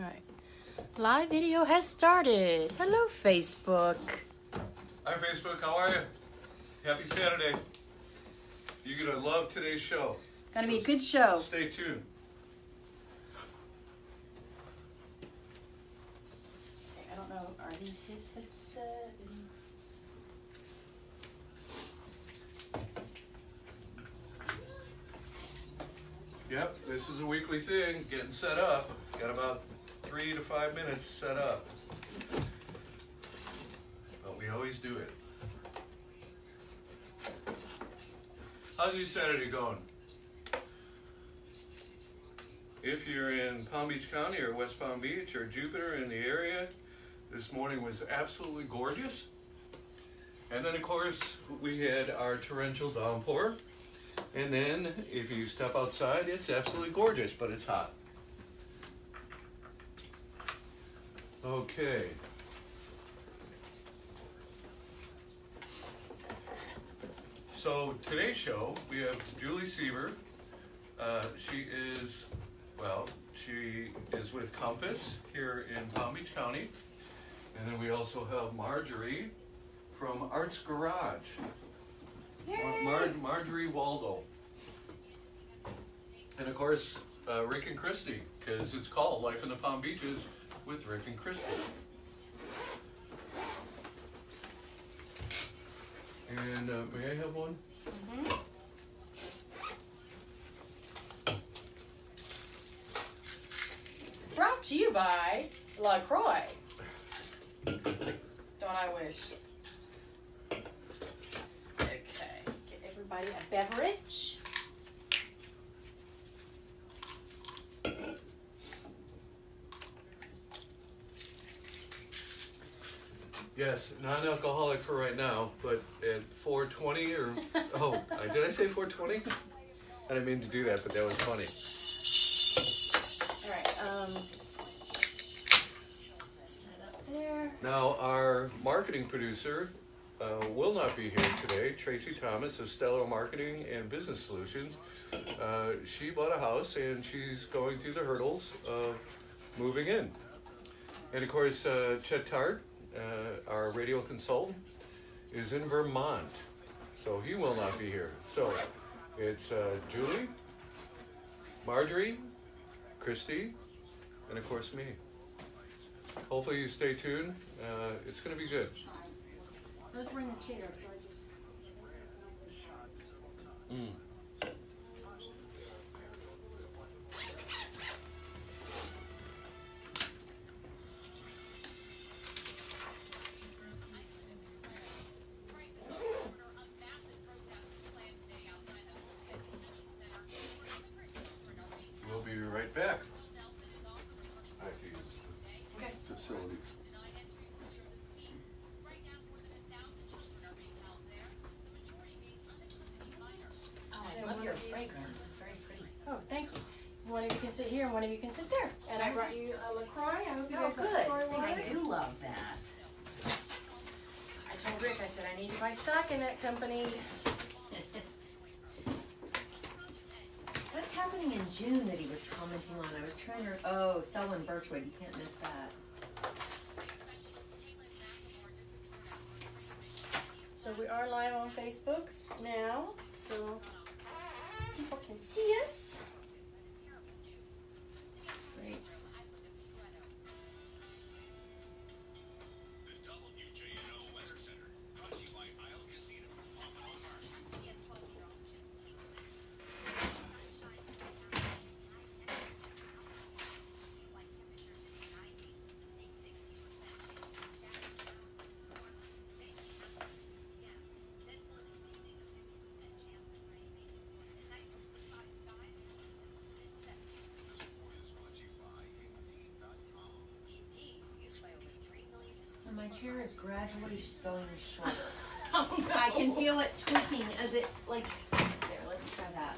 Alright. Live video has started. Hello, Facebook. Hi, Facebook. How are you? Happy Saturday. You're going to love today's show. Gonna be a good show. Stay tuned. I don't know. Are these his headset? Yep, this is a weekly thing. Getting set up. Got about 3 to 5 minutes set up. But we always do it. How's your Saturday going? If you're in Palm Beach County or West Palm Beach or Jupiter in the area, this morning was absolutely gorgeous. And then, of course, we had our torrential downpour. And then, if you step outside, it's absolutely gorgeous, but it's hot. Okay. So, today's show, we have Julie Sieber. She is with Compass here in Palm Beach County. And then we also have Marjorie from Arts Garage. Marjorie Waldo. And of course, Rick and Christie, because it's called Life in the Palm Beaches with Rick and Christie. And may I have one? Mm-hmm. Brought to you by LaCroix. Don't I wish? Okay, get everybody a beverage. Yes, non-alcoholic for right now, but at 4:20 or did I say 4:20? I didn't mean to do that, but that was funny. All right, set up there. Now, our marketing producer will not be here today. Tracy Thomas of Stellar Marketing and Business Solutions. She bought a house and she's going through the hurdles of moving in. And of course, Chet Tart, our radio consultant, is in Vermont, so he will not be here. So it's Julie, Marjorie, Christie, and of course me. Hopefully you stay tuned. It's going to be good. Let's bring the chair. We'll be right back. Okay. Facilities. I love your fragrance. It's very pretty. Oh, thank you. One of you can sit here and one of you can sit there. And I brought you a LaCroix. I hope you guys have LaCroix water. I do love that. I told Rick, I said, I need to buy stock in that company. What's happening in June that he was commenting on? I was trying to. Selwyn Birchwood. You can't miss that. So we are live on Facebook now, so people can see us. Great. My chair is gradually going shorter. I can feel it tweaking as it there. Let's try that.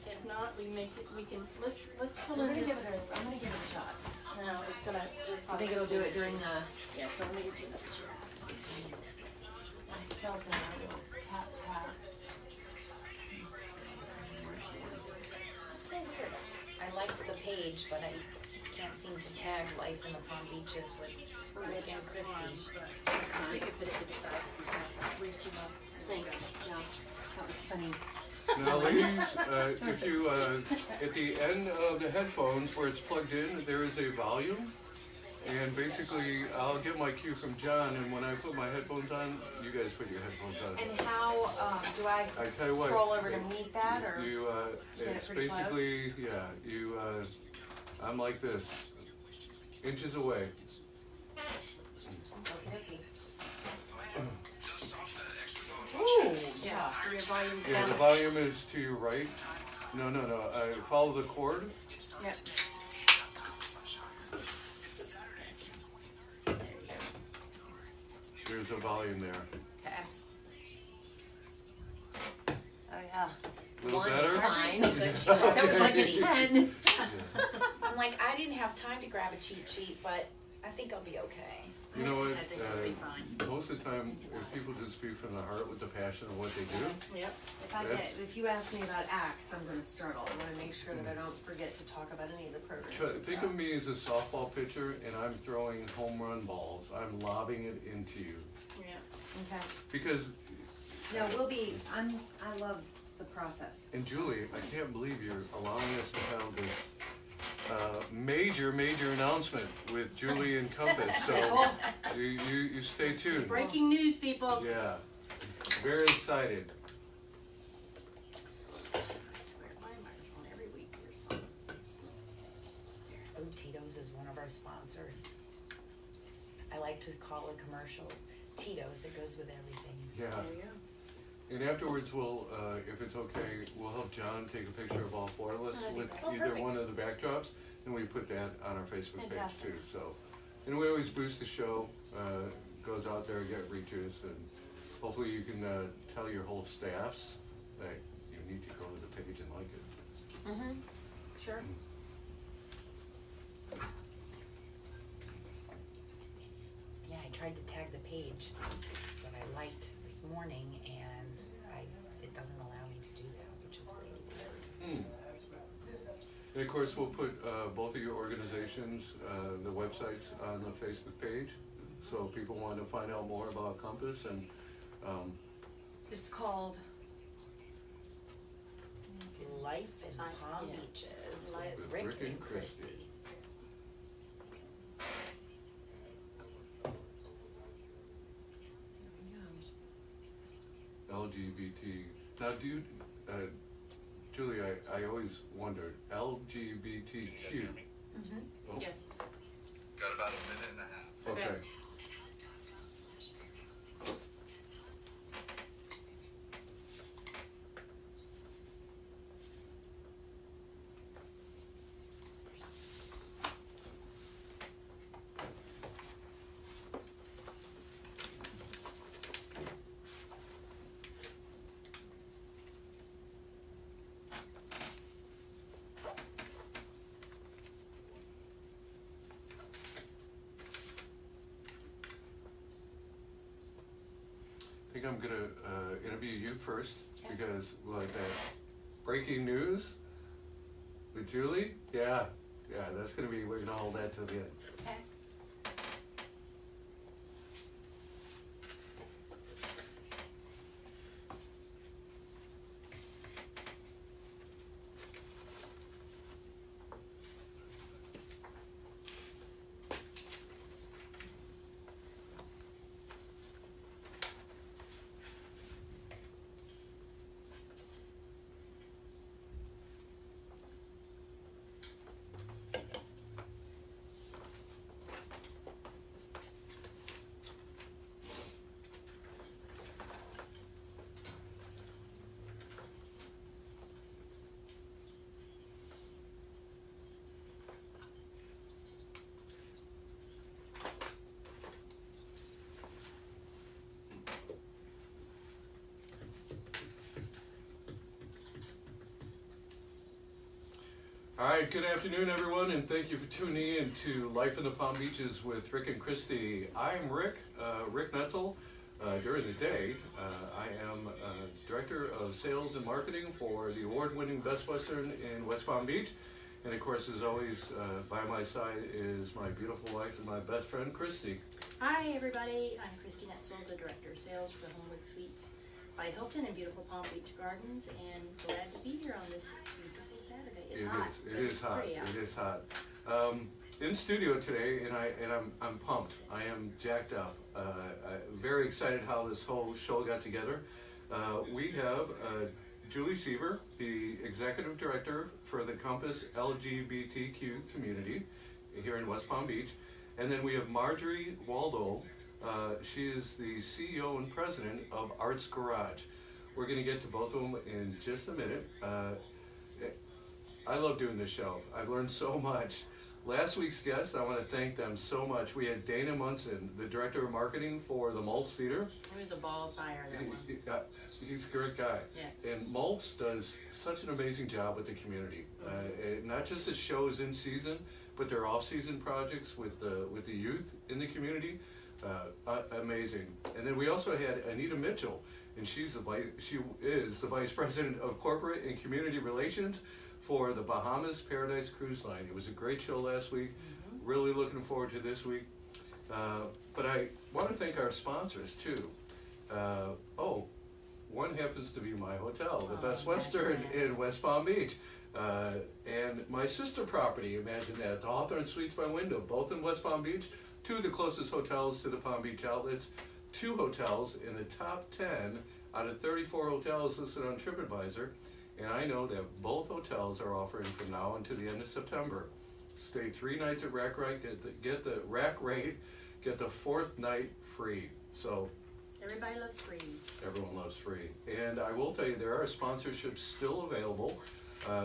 If not, we can let's pull I'm in gonna give this. it a shot. No, it's gonna. I think it'll do it during the. Yeah, so let me get you another chair. I felt it. I will tap tap. It's so weird. I liked the page, but I can't seem to tag Life in the Palm Beaches with Rick and Christie. That's You fine. could put it to the side. Reach you up. Sync. Yeah, that was funny. Now, ladies, if you, at the end of the headphones where it's plugged in, there is a volume. And basically, I'll get my cue from John, and when I put my headphones on, you guys put your headphones on. And how do I tell you what, scroll over to meet that, or You, Is it it's pretty close? basically, yeah, you, I'm like this, inches away. okay. Ooh, Yeah, for your volume Yeah, down. the volume is to your right. No, follow the cord. Yep. There's a volume there. Okay. Oh yeah. A little One better? is Fine. fine. That was like a 10. I'm like, I didn't have time to grab a cheat sheet, but I think I'll be okay. You know what, I think it'll be fine. most of the time, if people just speak from the heart with the passion of what they do, Yep. If you ask me about acts, I'm going to struggle. I want to make sure that I don't forget to talk about any of the programs. think of me as a softball pitcher, and I'm throwing home run balls. I'm lobbing it into you. Yeah. Okay. Because, No, I love the process. and Julie, I can't believe you're allowing us to have this major announcement with Julie and Compass. So you stay tuned. Breaking news, people. Yeah, very excited. I swear, my microphone every week or something. Oh, Tito's is one of our sponsors. I like to call a commercial Tito's. It goes with everything. Yeah. There we go. And afterwards, we'll, if it's okay, we'll help John take a picture of all four of us That'd be with great. Oh, either perfect. one of the backdrops, and we put that on our Facebook Fantastic. page too. So, and we always boost the show, goes out there, get reaches, and hopefully you can tell your whole staffs that you need to go to the page and like it. Mm-hmm. Sure. Yeah, I tried to tag the page that I liked this morning, and it doesn't allow me to do that, which is really weird. And of course, we'll put both of your organizations, the websites on the Facebook page, so people want to find out more about Compass and. It's called. Life in Life, Palm yeah. Beaches Life with Rick and Christie. LGBT. Now, do you, Julie? I always wondered LGBTQ. Mm-hmm. Oh, Yes. Got about a minute and a half. okay. Okay. I think I'm gonna interview you first Okay. because like that breaking news with Julie. Yeah, that's gonna be. We're gonna hold that till the end. Okay. All right, good afternoon, everyone, and thank you for tuning in to Life in the Palm Beaches with Rick and Christie. I'm Rick Netzel. During the day, I am Director of Sales and Marketing for the award-winning Best Western in West Palm Beach. And of course, as always, by my side is my beautiful wife and my best friend, Christie. Hi everybody, I'm Christie Netzel, the Director of Sales for Homewood Suites by Hilton in beautiful Palm Beach Gardens, and glad to be here on this beautiful Saturday. It's hot. It is hot. Pretty out. It is hot. In studio today, and I'm pumped. I am jacked up. Very excited how this whole show got together. We have Julie Seaver, the Executive Director for the Compass LGBTQ community here in West Palm Beach. And then we have Marjorie Waldo. She is the CEO and President of Arts Garage. We're going to get to both of them in just a minute. I love doing this show. I've learned so much. Last week's guest, I want to thank them so much. We had Dana Munson, the Director of Marketing for the Maltz Theater. He was a ball of fire, that one. He's a great guy. Yeah. And Maltz does such an amazing job with the community. Not just the shows in season, but their off-season projects with the youth in the community. Amazing. And then we also had Anita Mitchell, and she is the Vice President of Corporate and Community Relations for the Bahamas Paradise Cruise Line. It was a great show last week. Really looking forward to this week. But I want to thank our sponsors too. One happens to be my hotel, the Best Western in West Palm Beach. And my sister property, imagine that, the Hawthorne Suites by Window, both in West Palm Beach, two of the closest hotels to the Palm Beach outlets, 2 hotels in the top 10 out of 34 hotels listed on TripAdvisor. And I know that both hotels are offering from now until the end of September. Stay 3 nights at Rack Rate, get the Rack Rate, get the 4th night free. So Everybody loves free. everyone loves free. And I will tell you, there are sponsorships still available.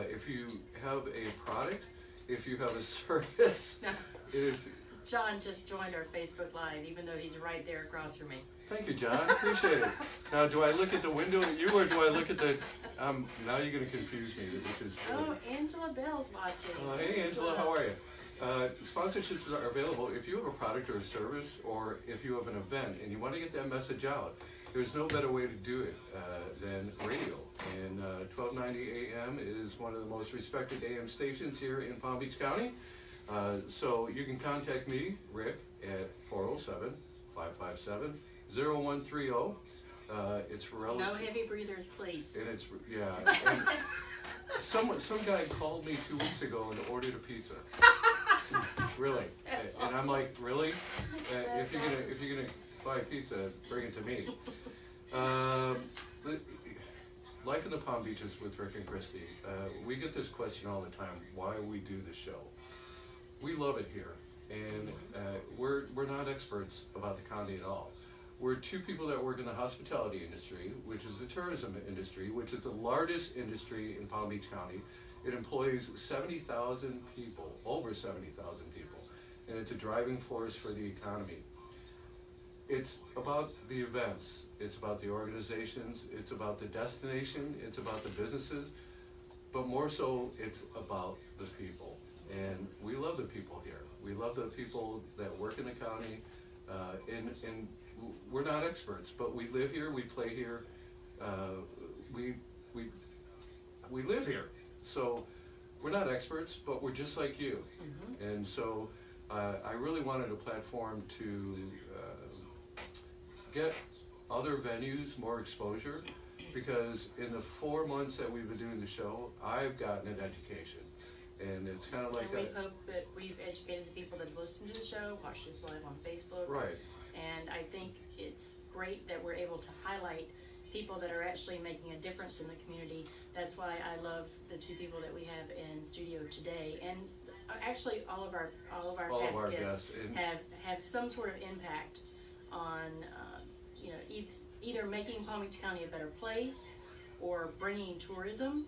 If you have a product, if you have a service, if John just joined our Facebook Live, even though he's right there across from me. Thank you, John. Appreciate it. Now, do I look at the window at you, or do I look at the? Now you're going to confuse me, which is. Oh, Angela Bell's watching. Hey, Angela, how are you? Sponsorships are available if you have a product or a service, or if you have an event and you want to get that message out. There's no better way to do it than radio. And 1290 AM is one of the most respected AM stations here in Palm Beach County. So you can contact me, Rick, at 407-557-0130. It's relative. No heavy breathers, please. And it's, yeah. And some guy called me 2 weeks ago and ordered a pizza. Really. That's And I'm awesome. like, really? That's If you're gonna buy pizza, bring it to me. Life in the Palm Beaches with Rick and Christie. We get this question all the time, why we do the show. We love it here, and we're not experts about the county at all. We're 2 people that work in the hospitality industry, which is the tourism industry, which is the largest industry in Palm Beach County. It employs 70,000 people, over 70,000 people, and it's a driving force for the economy. It's about the events, it's about the organizations, it's about the destination, it's about the businesses, but more so, it's about the people. And we love the people here. We love the people that work in the county, and we're not experts, but we live here, we play here, we live here. So we're not experts, but we're just like you. And so I really wanted a platform to get other venues more exposure, because in the 4 months that we've been doing the show, I've gotten an education. And it's kind of like And we hope that we've educated the people that listen to the show, watch this live on Facebook. Right. And I think it's great that we're able to highlight people that are actually making a difference in the community. That's why I love the 2 people that we have in studio today, and actually all of our past guests have some sort of impact on either making Palm Beach County a better place, or bringing tourism,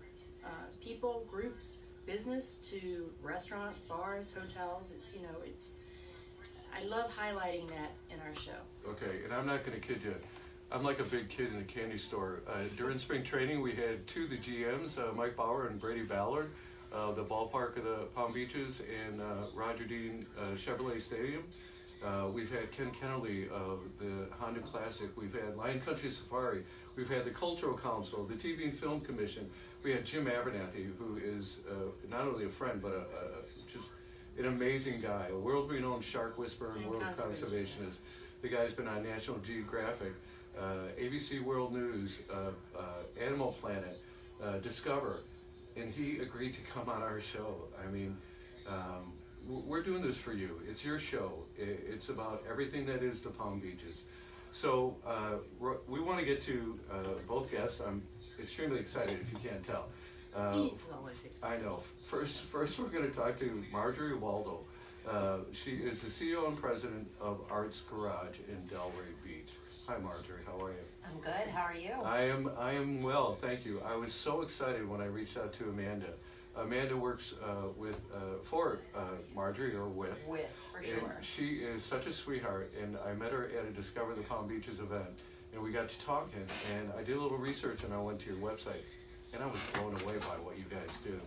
people, groups, business to restaurants, bars, hotels. I love highlighting that in our show. Okay, and I'm not going to kid you. I'm like a big kid in a candy store. During spring training, we had 2 of the GMs, Mike Bauer and Brady Ballard, the ballpark of the Palm Beaches, and Roger Dean Chevrolet Stadium. We've had Ken Kennelly of the Honda Classic. We've had Lion Country Safari. We've had the Cultural Council, the TV and Film Commission. We had Jim Abernathy, who is not only a friend, but just an amazing guy, a world-renowned shark whisperer and world conservationist. The guy's been on National Geographic, ABC World News, Animal Planet, Discover, and he agreed to come on our show. I mean, we're doing this for you. It's your show. It's about everything that is the Palm Beaches. So we want to get to both guests. I'm extremely excited, if you can't tell. He's always excited. I know. First we're going to talk to Marjorie Waldo. She is the CEO and president of Arts Garage in Delray Beach. Hi, Marjorie. How are you? I'm good. How are you? I am well, thank you. I was so excited when I reached out to Amanda. Amanda works for Marjorie, or with. With, for sure. And she is such a sweetheart, and I met her at a Discover the Palm Beaches event, and we got to talking, and I did a little research, and I went to your website, and I was blown away by what you guys do.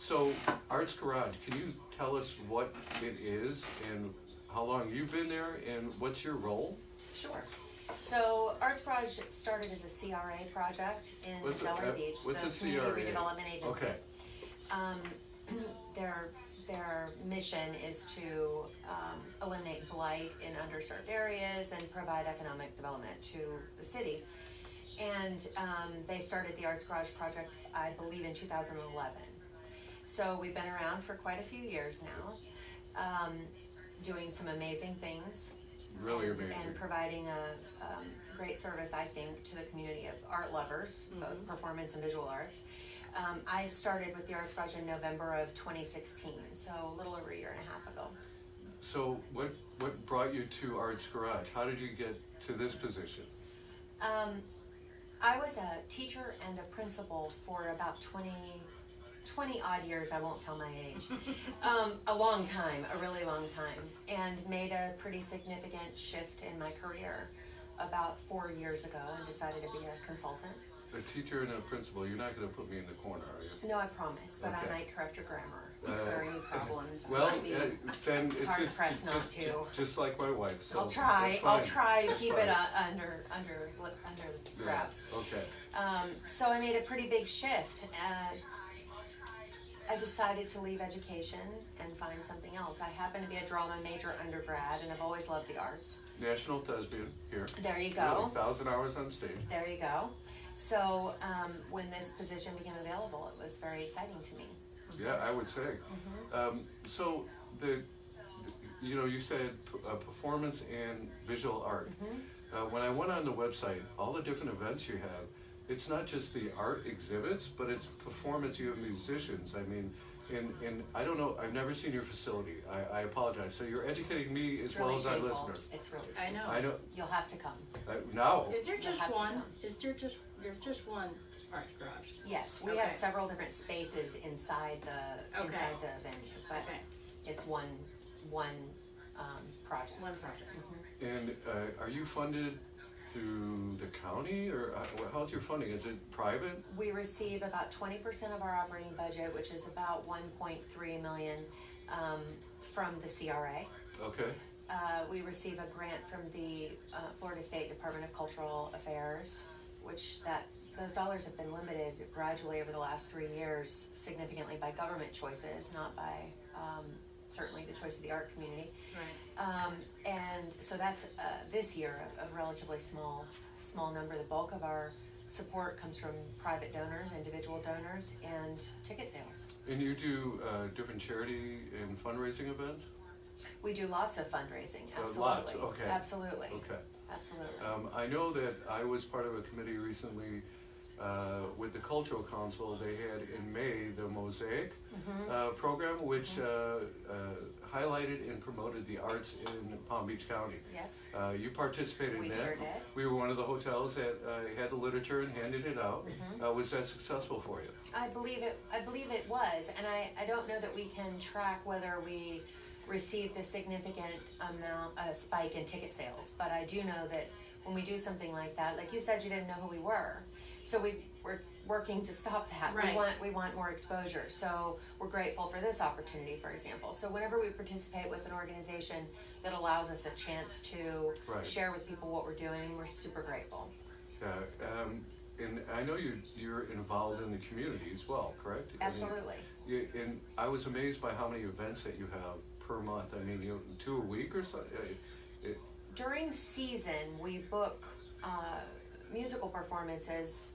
So, Arts Garage, can you tell us what it is, and how long you've been there, and what's your role? Sure. So Arts Garage started as a CRA project in Delray Beach, what's the a Community CRA? Redevelopment Agency. Okay. Their mission is to eliminate blight in underserved areas and provide economic development to the city. And they started the Arts Garage project, I believe, in 2011. So we've been around for quite a few years now, doing some amazing things. Really amazing. And providing a great service, I think, to the community of art lovers, both performance and visual arts. I started with the Arts Garage in November of 2016, so a little over a year and a half ago. So what brought you to Arts Garage? How did you get to this position? I was a teacher and a principal for about 20 odd years, I won't tell my age, a long time, a really long time, and made a pretty significant shift in my career about 4 years ago and decided to be a consultant. A teacher and a principal, you're not going to put me in the corner, are you? No, I promise, but Okay. I might correct your grammar if there are any problems. Well, I might be then it's hard pressed not just, to. just like my wife. So I'll try. that's I'll fine. try to That's keep fine. it under Yeah, wraps. Okay. So I made a pretty big shift. I decided to leave education and find something else. I happen to be a drama major undergrad, and I've always loved the arts. National Thespian here. There you go. 1,000 hours on stage. There you go. So when this position became available, it was very exciting to me. Yeah, I would say. So you said performance and visual art. When I went on the website, all the different events you have, it's not just the art exhibits, but it's performance. You have musicians. I mean, and I don't know. I've never seen your facility. I apologize. So you're educating me as It's well really as our shameful. listener. It's really I shameful. know. I know. You'll have to come. Now. Is there just have to one? come. There's just one Arts Garage? Yes, we Okay. have several different spaces inside the Okay. venue, but Okay, it's one project. one project. And are you funded through the county, or how's your funding? Is it private? We receive about 20% of our operating budget, which is about 1.3 million, from the CRA. Okay. We receive a grant from the Florida State Department of Cultural Affairs, which those dollars have been limited gradually over the last 3 years significantly by government choices, not by certainly the choice of the art community. Right. And so that's this year a relatively small number. The bulk of our support comes from private donors, individual donors, and ticket sales. And you do different charity and fundraising events? We do lots of fundraising, absolutely. Lots, okay. Absolutely. Okay. Absolutely. I know that I was part of a committee recently with the Cultural Council. They had in May the Mosaic program, which highlighted and promoted the arts in Palm Beach County. Yes. You participated We in that. sure did. We were one of the hotels that had the literature and handed it out. Was that successful for you? I believe it was, and I don't know that we can track whether we received a significant spike in ticket sales, but I do know that when we do something like that, like you said, you didn't know who we were, so we're working to stop that. Right. We want more exposure. So we're grateful for this opportunity, for example. So whenever we participate with an organization that allows us a chance to Right. share with people what we're doing, we're super grateful. And I know you're involved in the community as well, correct? Absolutely. And I was amazed by how many events that you have per month. I mean, 2 a week or so? During season, we book musical performances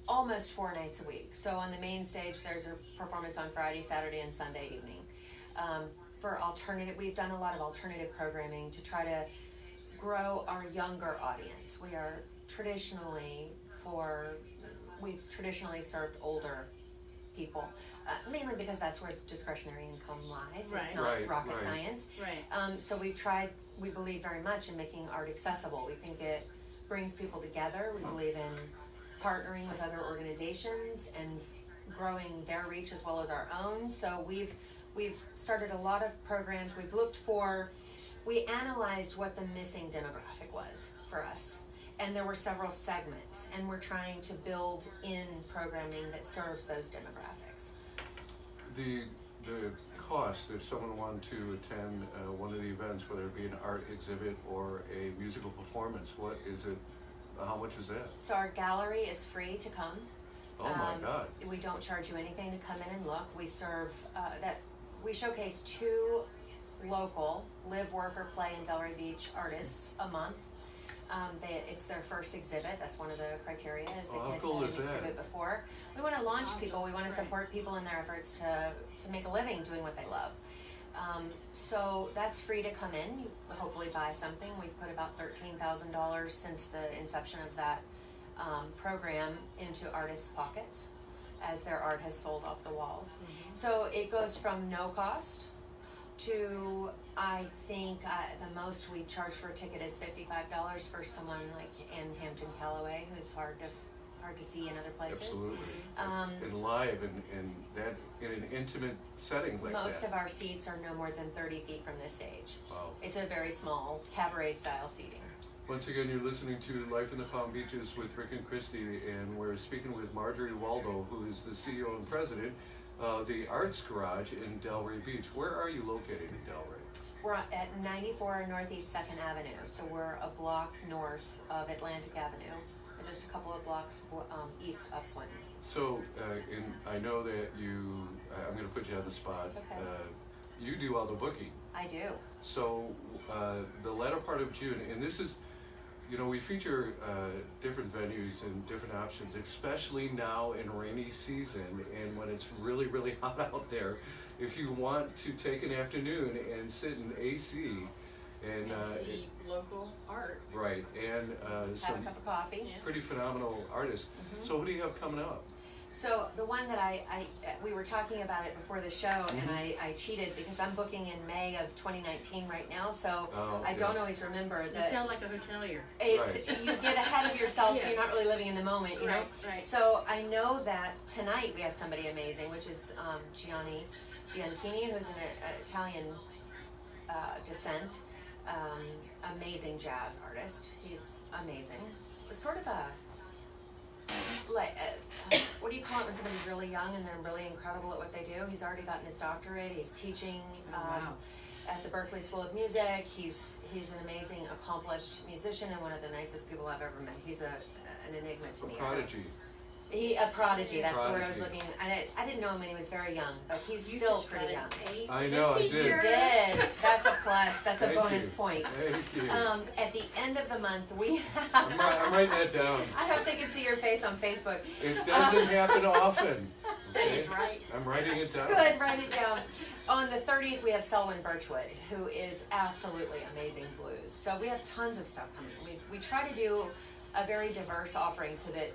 almost 4 nights a week. So on the main stage, there's a performance on Friday, Saturday, and Sunday evening. For alternative, we've done a lot of alternative programming to try to grow our younger audience. We've traditionally served older people, mainly because that's where discretionary income lies. Right. It's not Right, rocket right. science. Right. So we believe very much in making art accessible. We think it brings people together. We believe in partnering with other organizations and growing their reach as well as our own. So we've started a lot of programs. We analyzed what the missing demographic was for us. And there were several segments, and we're trying to build in programming that serves those demographics. The cost, if someone wanted to attend one of the events, whether it be an art exhibit or a musical performance, what is it? How much is that? So our gallery is free to come. Oh my God. We don't charge you anything to come in and look. We serve we showcase 2 local live, work, or play in Delray Beach artists a month. It's their first exhibit. That's one of the criteria is they Oh, how can't cool have is an that? exhibit before. We want to launch Awesome. people. We want to Right. support people in their efforts to make a living doing what they love. So that's free to come in. You hopefully buy something. We've put about $13,000 since the inception of that program into artists' pockets as their art has sold off the walls. So it goes from no cost to, I think the most we charge for a ticket is $55 for someone like in Hampton Callaway, who's hard to see in other places. Absolutely. Um, And live and that in an intimate setting like that. Most of our seats are no more than 30 feet from this stage. Wow. It's a very small cabaret style seating. Once again, you're listening to Life in the Palm Beaches with Rick and Christie, and we're speaking with Marjorie Waldo, who is the CEO and president of the Arts Garage in Delray Beach. Where are you located in Delray? We're at 94 Northeast 2nd Avenue, so we're a block north of Atlantic Avenue, and just a couple of blocks east of Swinton. So, and I know that I'm going to put you on the spot. It's okay. You do all the booking. I do. So, the latter part of June, and this is, we feature different venues and different options, especially now in rainy season and when it's really, really hot out there. If you want to take an afternoon and sit in AC and see local art. right, and Have a some cup of coffee. Yeah. pretty phenomenal artists. So, who do you have coming up? So the one that we were talking about it before the show, and Mm-hmm. I cheated because I'm booking in May of 2019 right now, so Oh, I okay. don't always remember You that. sound like a hotelier. It's Right. you get ahead of yourself, so Yeah. you're not really living in the moment, you know. Right, right. So I know that tonight we have somebody amazing, which is Gianni Bianchini, who's an Italian descent, amazing jazz artist. He's amazing. It's sort of a what do you call it when somebody's really young and they're really incredible at what they do? He's already gotten his doctorate. He's teaching Wow. at the Berkeley School of Music. He's an amazing, accomplished musician and one of the nicest people I've ever met. He's an enigma to A me. prodigy. A prodigy. That's the word I was Prodigy. looking. I didn't know him when he was very young, but he's You still just got pretty an young. A I for know, the I did. You teacher. did. That's a plus. That's a Thank bonus you. point. Thank you. At the end of the month, we I'm writing that down. I hope they can see your face on Facebook. It doesn't happen often. Okay? That's right. I'm writing it down. Good, write it down. On the 30th, we have Selwyn Birchwood, who is absolutely amazing blues. So we have tons of stuff coming. We try to do a very diverse offering so that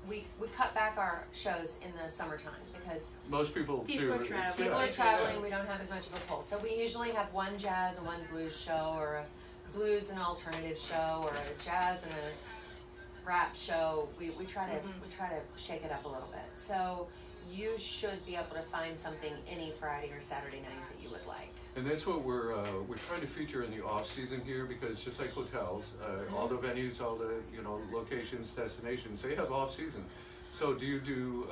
we cut back our shows in the summertime because Most people People do. are traveling. people Yeah. are traveling. We don't have as much of a pull. So we usually have one jazz and one blues show, or a blues and alternative show, or a jazz and a rap show. We try to shake it up a little bit. So you should be able to find something any Friday or Saturday night that you would like. And that's what we're trying to feature in the off season here, because just like hotels, all the venues, all the locations, destinations, they have off season. So do you do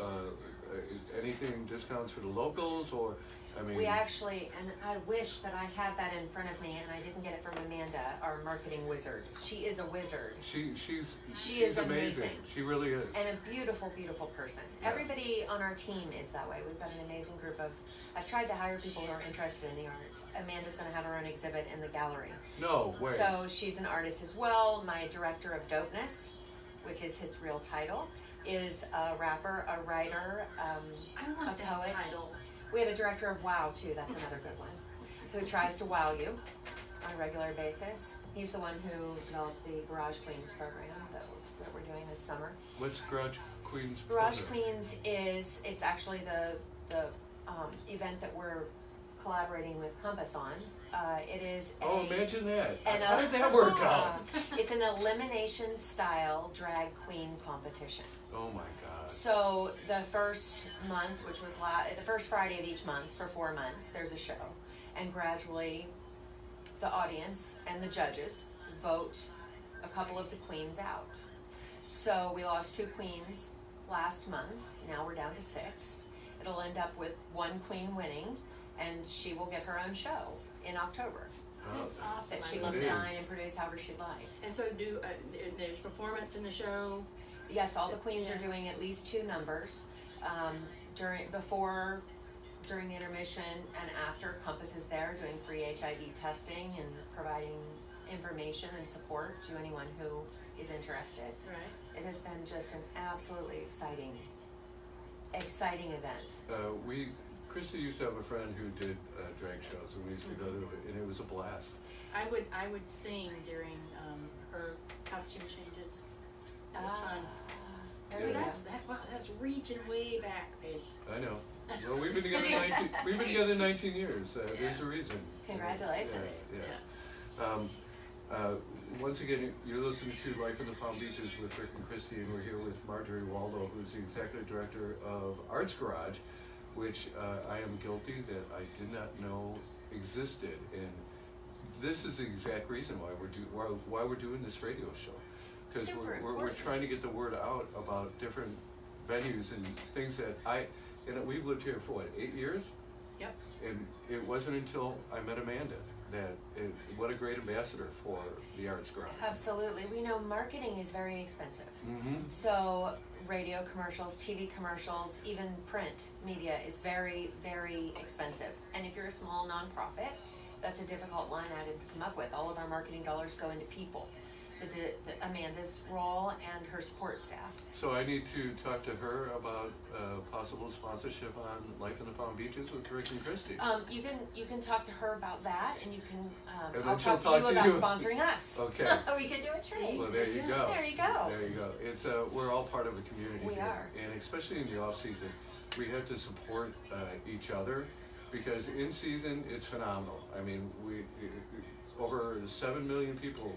anything, discounts for the locals, or, I mean? We actually, and I wish that I had that in front of me, and I didn't get it from Amanda, our marketing wizard. She is a wizard. She's amazing. She really is. And a beautiful, beautiful person. Yeah. Everybody on our team is that way. We've got an amazing group of, I've tried to hire people who are interested in the arts. Amanda's gonna have her own exhibit in the gallery. No way. So she's an artist as well. My director of dopeness, which is his real title, is a rapper, a writer, I a want that poet. title. We have a director of WOW too, that's another good one, who tries to wow you on a regular basis. He's the one who developed the Garage Queens program that we're doing this summer. What's Garage Queens? Garage program? Queens it's actually the event that we're collaborating with Compass on. It is Oh, imagine that. an How did that work out? It's an elimination style drag queen competition. Oh my God. So the first month, which was the first Friday of each month for 4 months, there's a show, and gradually the audience and the judges vote a couple of the queens out. So we lost 2 queens last month. Now we're down to 6. It'll end up with 1 queen winning, and she will get her own show in October That's awesome. that she I can love It design is. and produce however she'd like. And so there's performance in the show. Yes, all the queens are Yeah. doing at least 2 numbers. During the intermission and after, Compass is there doing free HIV testing and providing information and support to anyone who is interested. Right. It has been just an absolutely exciting event. Christie used to have a friend who did drag shows, and we used to go to it, and it was a blast. I would sing during her costume changes. That was fun. There Yeah. we go. That's reaching way back, babe. I know. Well, we've been together 19 years. There's a reason. Congratulations. Yeah. Once again, you're listening to Life in the Palm Beaches with Rick and Christie, and we're here with Marjorie Waldo, who's the executive director of Arts Garage, which I am guilty that I did not know existed. And this is the exact reason why we're doing this radio show, because Super we're important. trying to get the word out about different venues and things that we've lived here for what, 8 years? Yep. And it wasn't until I met Amanda what a great ambassador for the Arts Garage. Absolutely. We know marketing is very expensive. Mm-hmm. So radio commercials, TV commercials, even print media is very, very expensive. And if you're a small nonprofit, that's a difficult line item to come up with. All of our marketing dollars go into people. Amanda's role and her support staff. So I need to talk to her about possible sponsorship on Life in the Palm Beaches with Rick and Christie. You can talk to her about that, and you can. And I'll then she'll talk to you talk about to you. sponsoring us. Okay. We could do a trade. Well, there you go. There you go. There you go. It's we're all part of a community. We here. are. And especially in the off season, we have to support each other, because in season it's phenomenal. I mean, over 7 million people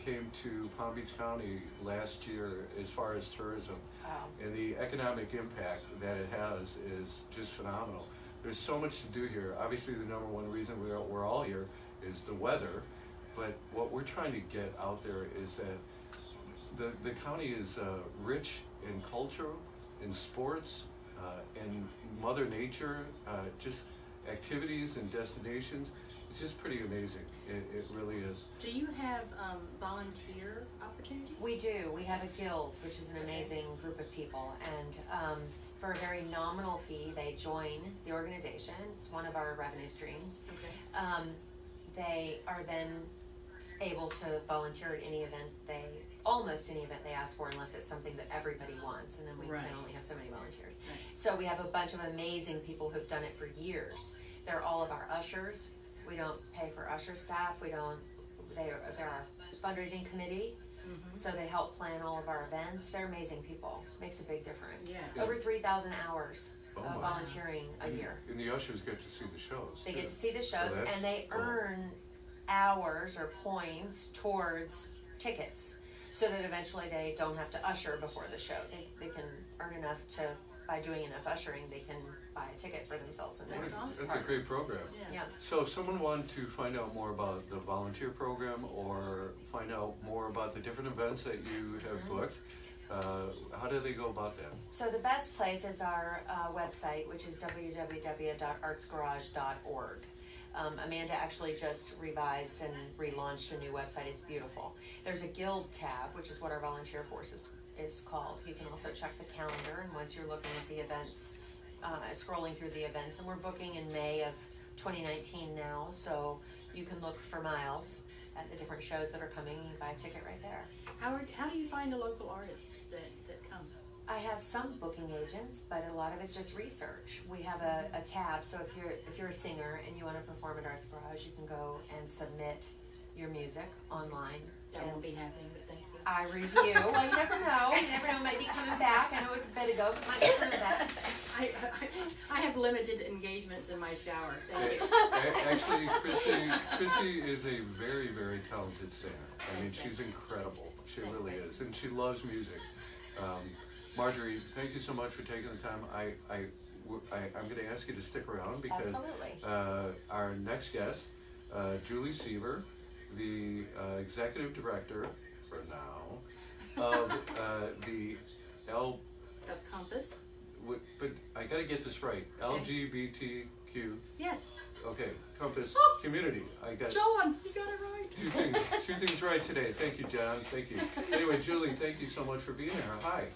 came to Palm Beach County last year as far as tourism. Wow. And the economic impact that it has is just phenomenal. There's so much to do here. Obviously, the number one reason we're all here is the weather, but what we're trying to get out there is that the county is rich in culture, in sports, in Mother Nature, just activities and destinations. It's just pretty amazing. It really is. Do you have volunteer opportunities? We do. We have a guild, which is an amazing group of people, and for a very nominal fee, they join the organization. It's one of our revenue streams. Okay. They are then able to volunteer at almost any event they ask for, unless it's something that everybody wants, and then we Right. can only have so many volunteers. Right. So we have a bunch of amazing people who've done it for years. They're all of our ushers. We don't pay for usher staff. They're our fundraising committee. Mm-hmm. So they help plan all of our events. They're amazing people. Makes a big difference. Yeah. Over 3,000 hours Oh of my. volunteering a year. And the ushers get to see the shows. They too. get to see the shows, that's and they cool. earn hours or points towards tickets, so that eventually they don't have to usher before the show. They can earn enough by doing enough ushering, they can buy a ticket for themselves and their That's awesome. That's a great program. Yeah. So if someone wanted to find out more about the volunteer program or find out more about the different events that you have booked, How do they go about that? So the best place is our website, which is www.artsgarage.org. Amanda actually just revised and relaunched a new website. It's beautiful. There's a guild tab, which is what our volunteer force is called. You can also check the calendar, and once you're looking at the events, scrolling through the events, and we're booking in May of 2019 now, so you can look for miles at the different shows that are coming. You can buy a ticket right there. How do you find the local artists that come? I have some booking agents, but a lot of it's just research. We have a tab, so if you're a singer and you want to perform at Arts Garage, you can go and submit your music online. That won't be happening, but thank you. I review. Well, you never know. You never know. Might be coming back. I know it was a bit ago, but might be coming back. I have limited engagements in my shower. Thank you. Actually, Christie is a very, very talented singer. I mean, she's incredible. She really is, and she loves music. Marjorie, thank you so much for taking the time. I'm going to ask you to stick around because our next guest, Julie Seaver, the executive director for now of the Of Compass. But I got to get this right. LGBTQ. Yes. Okay, Compass community. I got John, you got it right. two things right today. Thank you, John. Thank you. Anyway, Julie, thank you so much for being here. Hi.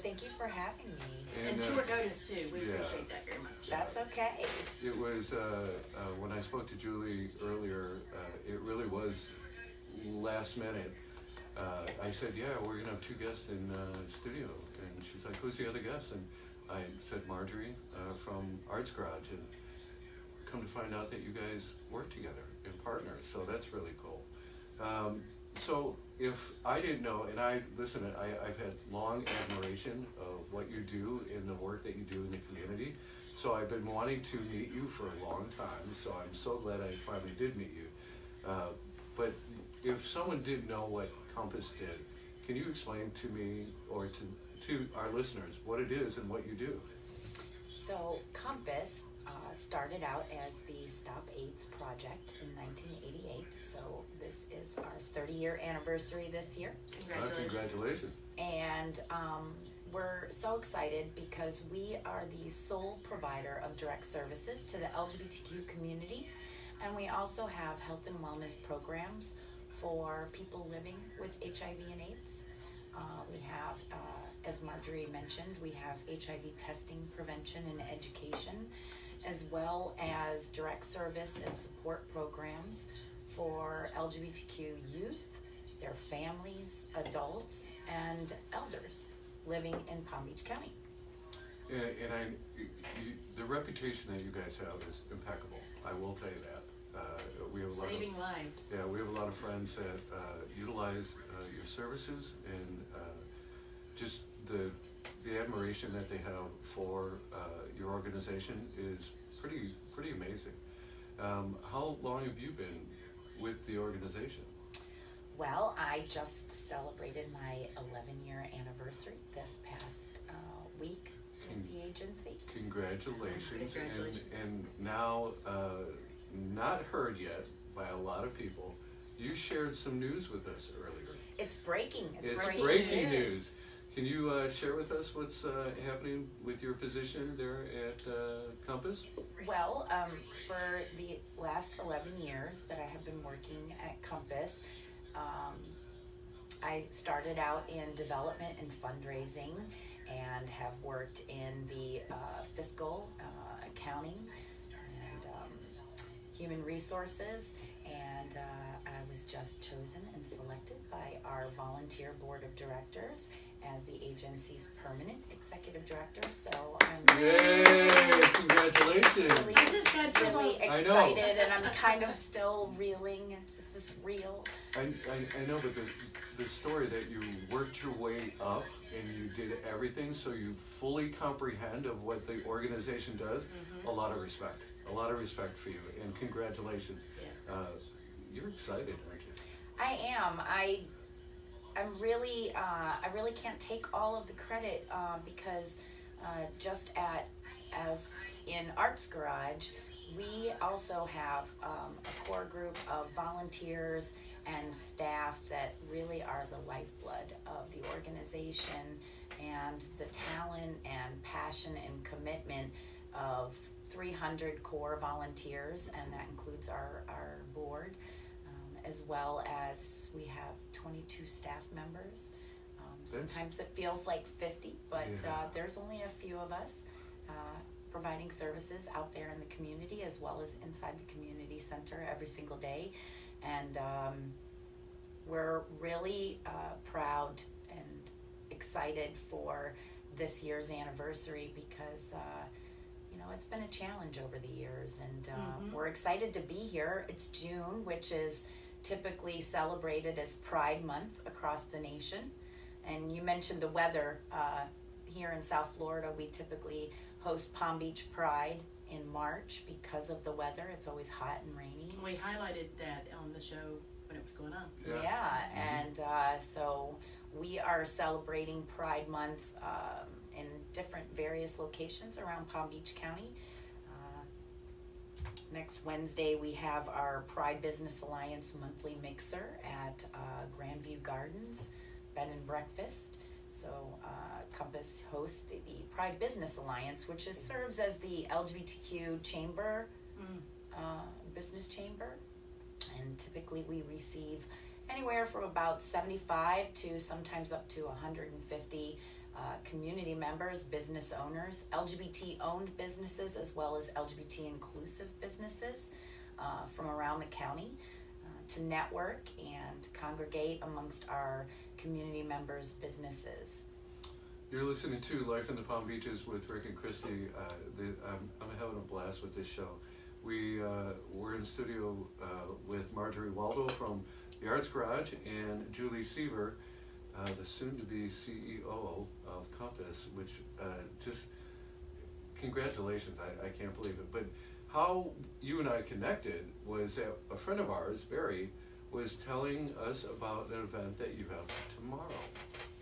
Thank you for having me. And short notice too. We appreciate that very much. That's okay. It was when I spoke to Julie earlier. It really was last minute. I said, "Yeah, we're gonna have two guests in studio," and she's like, "Who's the other guest?" And I said, "Marjorie from Arts Garage," and come to find out that you guys work together and partner. So that's really cool. So if I didn't know, and I've had long admiration of what you do and the work that you do in the community. So I've been wanting to meet you for a long time. So I'm so glad I finally did meet you. But if someone didn't know what Compass did, can you explain to me or to our listeners what it is and what you do? So Compass started out as the Stop AIDS project in 1988. So this is our 30-year anniversary this year. Congratulations. And we're so excited because we are the sole provider of direct services to the LGBTQ community. And we also have health and wellness programs for people living with HIV and AIDS. We have, as Marjorie mentioned, we have HIV testing, prevention, and education, as well as direct service and support programs for LGBTQ youth, their families, adults, and elders living in Palm Beach County. And the reputation that you guys have is impeccable. I will tell you that. We have Saving lives. Yeah, we have a lot of friends that utilize your services, and just the admiration that they have for your organization is pretty amazing. How long have you been with the organization? Well, I just celebrated my 11-year anniversary this past week with the agency. Congratulations. And now, not heard yet by a lot of people, you shared some news with us earlier. It's breaking. It's breaking news. Can you share with us what's happening with your position there at Compass? Well, for the last 11 years that I have been working at Compass, I started out in development and fundraising and have worked in the fiscal, accounting, and human resources, and I was just chosen and selected by our volunteer board of directors as the agency's permanent executive director. So I'm Yay! Congratulations! really excited, and I'm kind of still reeling. This is real. I know, but the story that you worked your way up and you did everything so you fully comprehend of what the organization does, a lot of respect for you, and congratulations. Yes. You're excited, aren't you? I am. I'm really, I really can't take all of the credit because just as in Arts Garage, we also have a core group of volunteers and staff that really are the lifeblood of the organization, and the talent and passion and commitment of 300 core volunteers, and that includes our board, as well as we have 22 staff members. Sometimes it feels like 50, but there's only a few of us providing services out there in the community as well as inside the community center every single day. And we're really proud and excited for this year's anniversary because it's been a challenge over the years, and we're excited to be here. It's June, which is typically celebrated as Pride Month across the nation. And you mentioned the weather. Here in South Florida, we typically host Palm Beach Pride in March because of the weather. It's always hot and rainy. We highlighted that on the show when it was going on. And so we are celebrating Pride Month in different various locations around Palm Beach County. Next Wednesday, we have our Pride Business Alliance monthly mixer at Grandview Gardens Bed and Breakfast. So Compass hosts the Pride Business Alliance, which serves as the LGBTQ chamber, business chamber. And typically we receive anywhere from about 75 to sometimes up to 150 community members, business owners, LGBT-owned businesses, as well as LGBT-inclusive businesses from around the county to network and congregate amongst our community members' businesses. You're listening to Life in the Palm Beaches with Rick and Christie. I'm having a blast with this show. We're in studio with Marjorie Waldo from the Arts Garage and Julie Seaver, the soon-to-be CEO of Compass, which just congratulations, I can't believe it. But how you and I connected was that a friend of ours, Barry, was telling us about an event that you have tomorrow.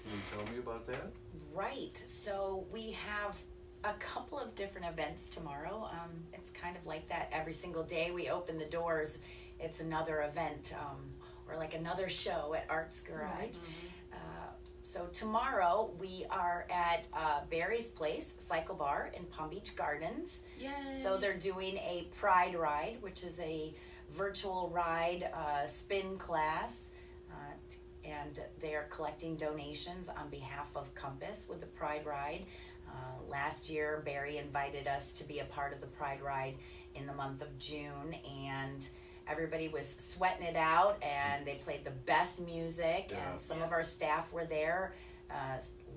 Can you tell me about that? Right. So we have a couple of different events tomorrow. It's kind of like that every single day we open the doors, it's another event or like another show at Arts Garage. So tomorrow we are at Barry's Place Cycle Bar in Palm Beach Gardens. Yay. So they're doing a Pride Ride, which is a virtual ride spin class, and they are collecting donations on behalf of Compass with the Pride Ride. Last year, Barry invited us to be a part of the Pride Ride in the month of June, and everybody was sweating it out, and they played the best music, and some of our staff were there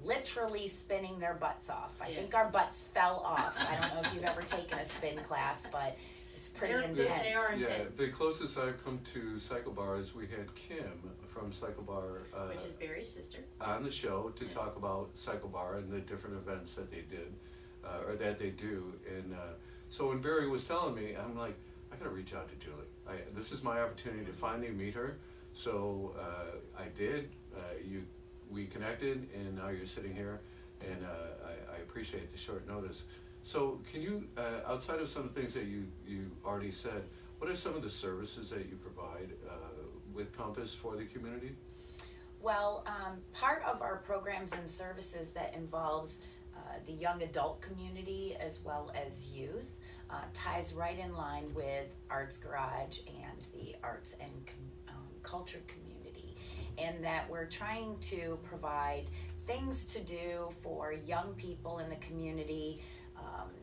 literally spinning their butts off. I think our butts fell off. I don't know if you've ever taken a spin class, but it's pretty intense. They are intense. Yeah, the closest I've come to Cycle Bar is we had Kim from Cycle Bar, which is Barry's sister, on the show to talk about Cycle Bar and the different events that they did, or that they do. And so when Barry was telling me, I'm like, I gotta reach out to Julie. This is my opportunity to finally meet her. So I did. We connected, and now you're sitting here, and I appreciate the short notice. So can you, outside of some of the things that you already said, what are some of the services that you provide with Compass for the community? Well, part of our programs and services that involves the young adult community as well as youth ties right in line with Arts Garage and the arts and culture community, in that we're trying to provide things to do for young people in the community,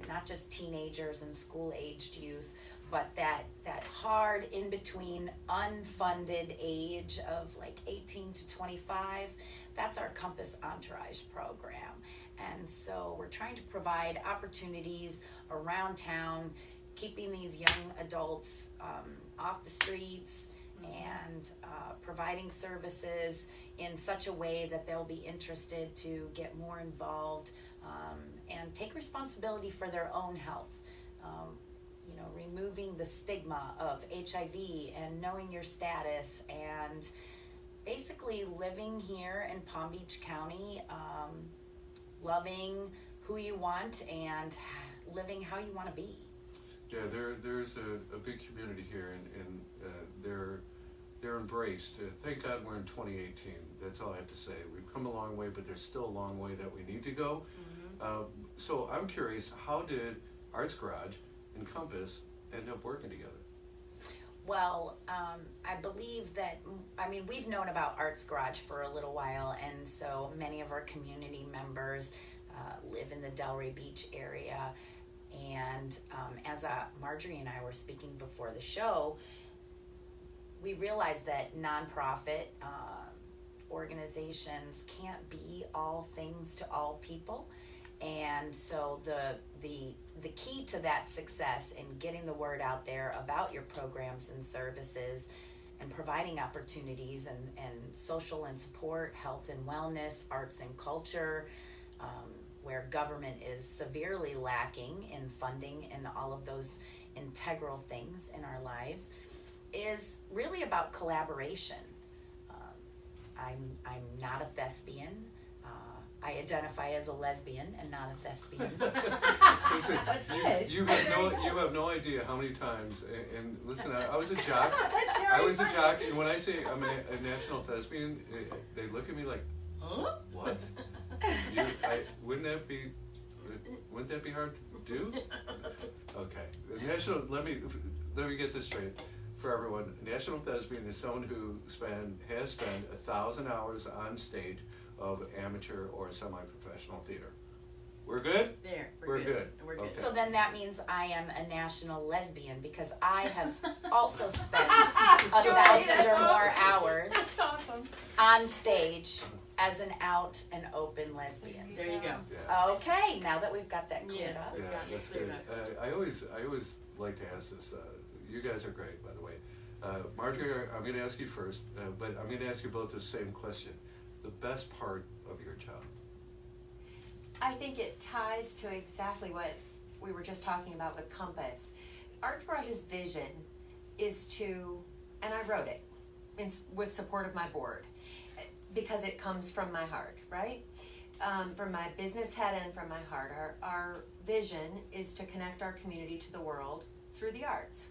not just teenagers and school-aged youth, but that hard in-between unfunded age of like 18 to 25, that's our Compass Entourage program. And so we're trying to provide opportunities around town, keeping these young adults off the streets and providing services in such a way that they'll be interested to get more involved and take responsibility for their own health. Removing the stigma of HIV and knowing your status, and basically living here in Palm Beach County, loving who you want and living how you want to be. Yeah, there's a big community here, and they're embraced. Thank God we're in 2018. That's all I have to say. We've come a long way, but there's still a long way that we need to go. So I'm curious, how did Arts Garage and Compass end up working together? Well, I believe that, we've known about Arts Garage for a little while, and so many of our community members live in the Delray Beach area. And as Marjorie and I were speaking before the show, we realized that nonprofit organizations can't be all things to all people. And so the key to that success in getting the word out there about your programs and services and providing opportunities and social and support, health and wellness, arts and culture, where government is severely lacking in funding and all of those integral things in our lives, is really about collaboration. I'm not a thespian. I identify as a lesbian and not a thespian. Listen, That's good. You have no idea how many times, and listen, I was a jock. That's very I was funny. a jock, and when I say I'm a national thespian, they look at me like, Huh? what? Wouldn't that be hard to do? Okay. Let me get this straight for everyone. National thespian is someone who has spent 1,000 hours on stage of amateur or semi-professional theater. We're good? There, We're good. We're good. Okay. So then that means I am a national lesbian because I have also spent 1,000 or more hours That's awesome. on stage as an out and open lesbian. There you go. Yeah. Okay, now that we've got that cleared Yes. up. Yeah, We've got it that's cleared good. I always like to ask this. You guys are great, by the way. Marjorie, I'm going to ask you first, but I'm going to ask you both the same question. The best part of your job? I think it ties to exactly what we were just talking about with Compass. Arts Garage's vision is to, and I wrote it with support of my board, because it comes from my heart, right? From my business head and from my heart. Our vision is to connect our community to the world through the arts.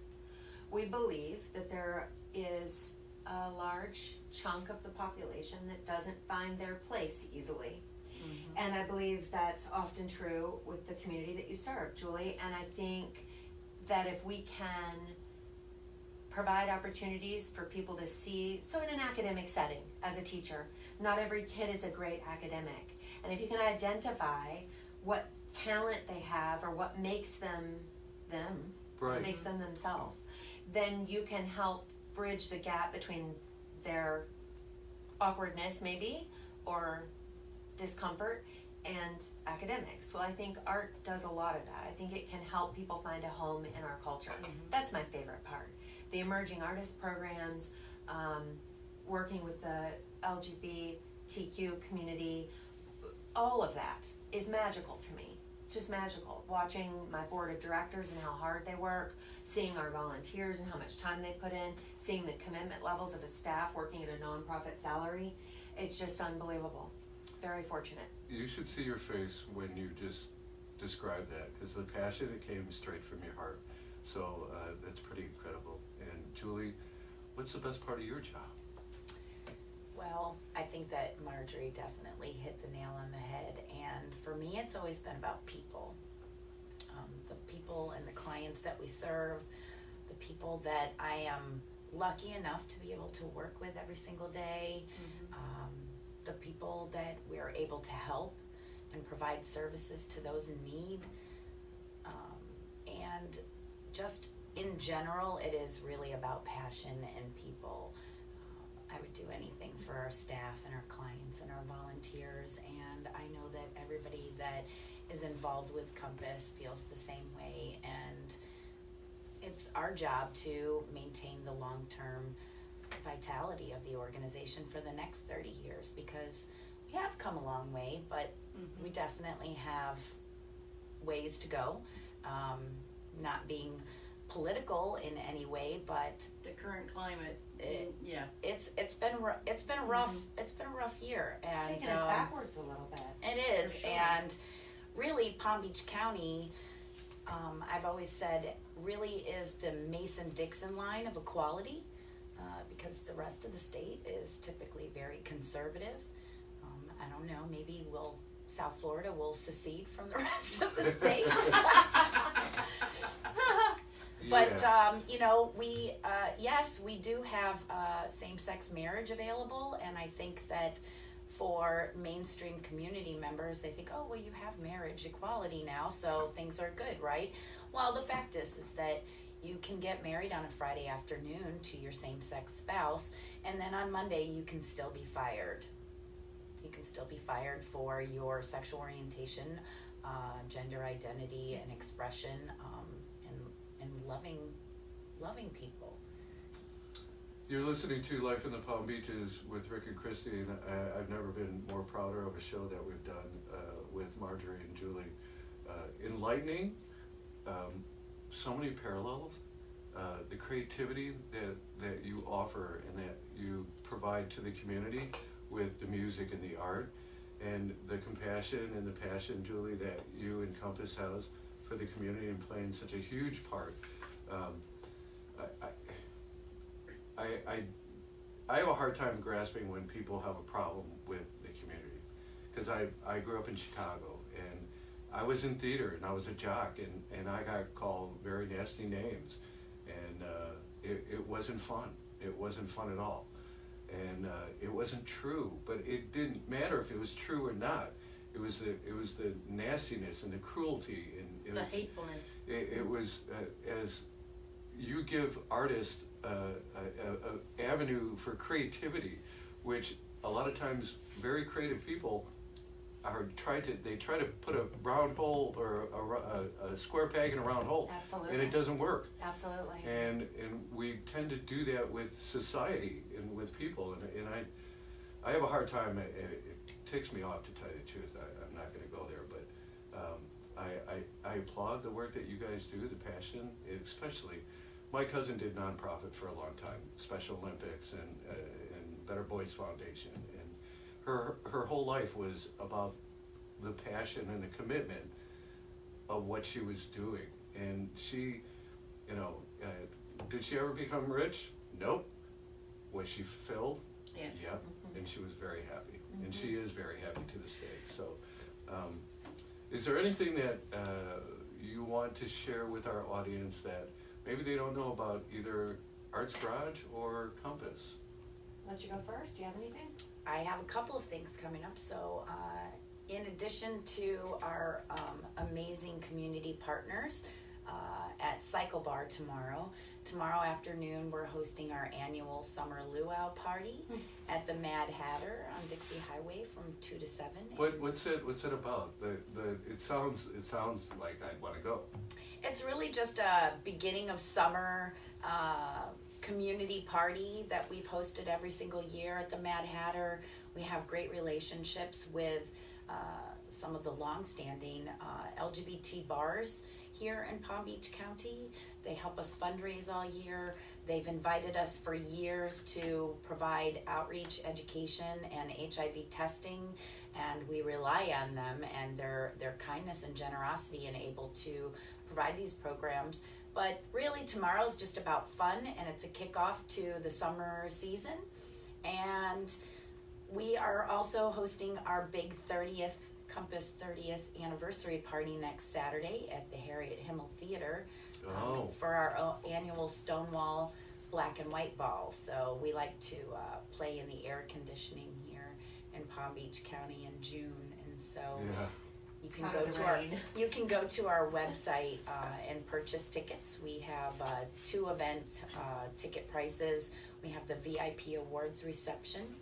We believe that there is a large chunk of the population that doesn't find their place easily. Mm-hmm. And I believe that's often true with the community that you serve, Julie. And I think that if we can provide opportunities for people to see, so in an academic setting as a teacher, not every kid is a great academic. And if you can identify what talent they have or what makes them them, Right. what makes them themselves, then you can help bridge the gap between their awkwardness maybe or discomfort and academics. Well, I think art does a lot of that. I think it can help people find a home in our culture. Mm-hmm. That's my favorite part. The emerging artist programs, working with the LGBTQ community, all of that is magical to me. It's just magical. Watching my board of directors and how hard they work, seeing our volunteers and how much time they put in, seeing the commitment levels of a staff working at a nonprofit salary, it's just unbelievable. Very fortunate. You should see your face when you just described that, because the passion, it came straight from your heart. So that's pretty incredible. And Julie, what's the best part of your job? Well, I think that Marjorie definitely hit the nail on the head. And for me, it's always been about people. The people and the clients that we serve, the people that I am lucky enough to be able to work with every single day, the people that we're able to help and provide services to those in need. And just in general, it is really about passion and people. I would do anything for our staff and our clients and our volunteers, and I know that everybody that is involved with Compass feels the same way, and it's our job to maintain the long-term vitality of the organization for the next 30 years, because we have come a long way, but we definitely have ways to go. Not being political in any way, but The current climate, it's been a rough year, It's and taken us backwards a little bit. it is, For sure. and really Palm Beach County, I've always said, really is the Mason-Dixon line of equality, because the rest of the state is typically very conservative. I don't know, maybe South Florida will secede from the rest of the state. But, you know, yes, we do have same-sex marriage available, and I think that for mainstream community members, they think, oh, well, you have marriage equality now, so things are good, right? Well, the fact is that you can get married on a Friday afternoon to your same-sex spouse, and then on Monday you can still be fired. You can still be fired for your sexual orientation, gender identity, and expression, and loving people. You're listening to Life in the Palm Beaches with Rick and Christie, and I've never been more prouder of a show that we've done with Marjorie and Julie. Enlightening, so many parallels, the creativity that you offer and that you provide to the community with the music and the art, and the compassion and the passion, Julie, that you and Compass has for the community and playing such a huge part. I have a hard time grasping when people have a problem with the community, because I grew up in Chicago, and I was in theater, and I was a jock, and I got called very nasty names, and it wasn't fun. It wasn't fun at all, and it wasn't true. But it didn't matter if it was true or not. It was the nastiness and the cruelty and The hatefulness. It was as you give artists a avenue for creativity, which a lot of times very creative people try to put a round hole or a square peg in a round hole. Absolutely. And it doesn't work. Absolutely. And we tend to do that with society and with people, and I have a hard time. It takes me off, to tell you the truth. I'm not going to go there, but I applaud the work that you guys do, the passion, especially. My cousin did nonprofit for a long time, Special Olympics and Better Boys Foundation, and her whole life was about the passion and the commitment of what she was doing. And she, did she ever become rich? Nope. Was she fulfilled? Yes. Yep. Mm-hmm. And she was very happy, and she is very happy to this day. So, is there anything that you want to share with our audience that maybe they don't know about either Arts Garage or Compass? Let you go first. Do you have anything? I have a couple of things coming up. So in addition to our amazing community partners at Cycle Bar tomorrow afternoon we're hosting our annual summer luau party at the Mad Hatter on Dixie Highway from 2 to 7. What's it about? It sounds like I'd want to go. It's really just a beginning of summer community party that we've hosted every single year at the Mad Hatter. We have great relationships with some of the long-standing LGBT bars here in Palm Beach County. They help us fundraise all year. They've invited us for years to provide outreach, education, and HIV testing, and we rely on them and their kindness and generosity and able to provide these programs. But really tomorrow's just about fun, and it's a kickoff to the summer season. And we are also hosting our big Compass 30th anniversary party next Saturday at the Harriet Himmel Theater for our annual Stonewall Black and White Ball. So we like to play in the air conditioning here in Palm Beach County in June, and so you can go to our website and purchase tickets. We have 2 event ticket prices. We have the VIP awards reception,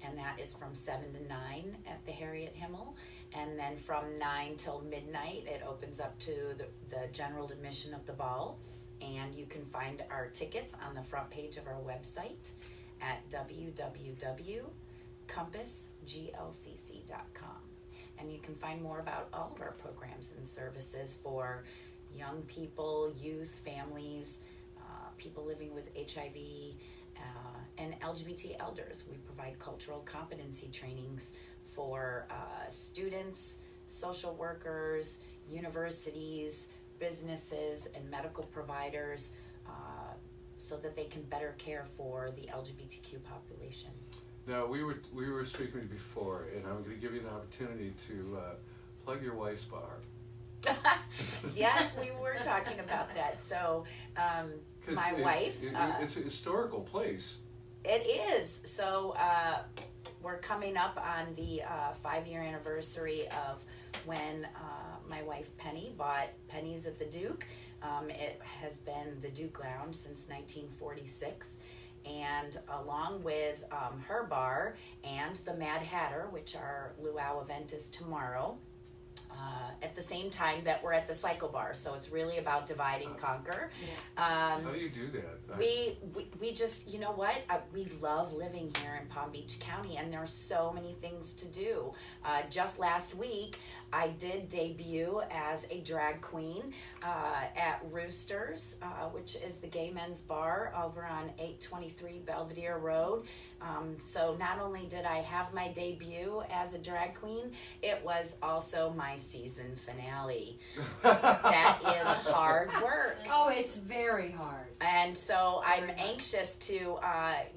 and that is from 7 to 9 at the Harriet Himmel. And then from 9 till midnight, it opens up to the general admission of the ball. And you can find our tickets on the front page of our website at www.compassglcc.com. And you can find more about all of our programs and services for young people, youth, families, people living with HIV, and LGBT elders. We provide cultural competency trainings for students, social workers, universities, businesses and medical providers so that they can better care for the LGBTQ population. Now, we were speaking before, and I'm going to give you an opportunity to plug your wife's bar. Yes, we were talking about that. So, my wife. It's a historical place. It is. So, we're coming up on the 5-year anniversary of when my wife Penny bought Penny's at the Duke. It has been the Duke Lounge since 1946. And along with her bar and the Mad Hatter, which our luau event is tomorrow, at the same time that we're at the Cycle Bar. So it's really about divide and conquer. How do you do that? We just, you know what? We love living here in Palm Beach County, and there's so many things to do. Just last week, I did debut as a drag queen at Roosters, which is the gay men's bar over on 823 Belvedere Road. So not only did I have my debut as a drag queen, it was also my season finale. That is hard work. Oh, it's very hard. And so I'm anxious to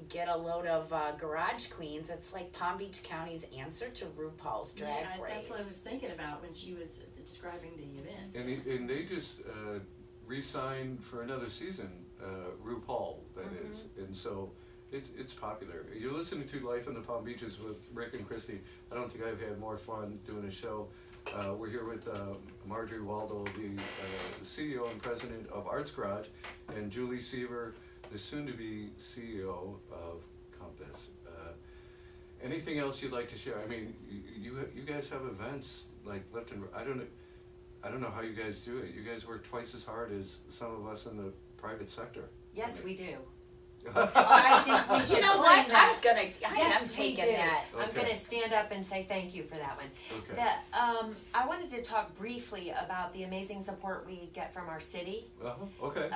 get a load of garage queens. It's like Palm Beach County's answer to RuPaul's Drag Race. That's what I was thinking about when she was describing the event. And they just re-signed for another season, RuPaul, that is. And so it's popular. You're listening to Life in the Palm Beaches with Rick and Christie. I don't think I've had more fun doing a show. We're here with Marjorie Waldo, the CEO and president of Arts Garage, and Julie Seaver, the soon-to-be CEO of Compass. Anything else you'd like to share? I mean, you guys have events like left and right. I don't know how you guys do it. You guys work twice as hard as some of us in the private sector. Yes, we do. I think we should claim that. I'm taking that. Okay. I'm going to stand up and say thank you for that one. Okay. I wanted to talk briefly about the amazing support we get from our city. Okay.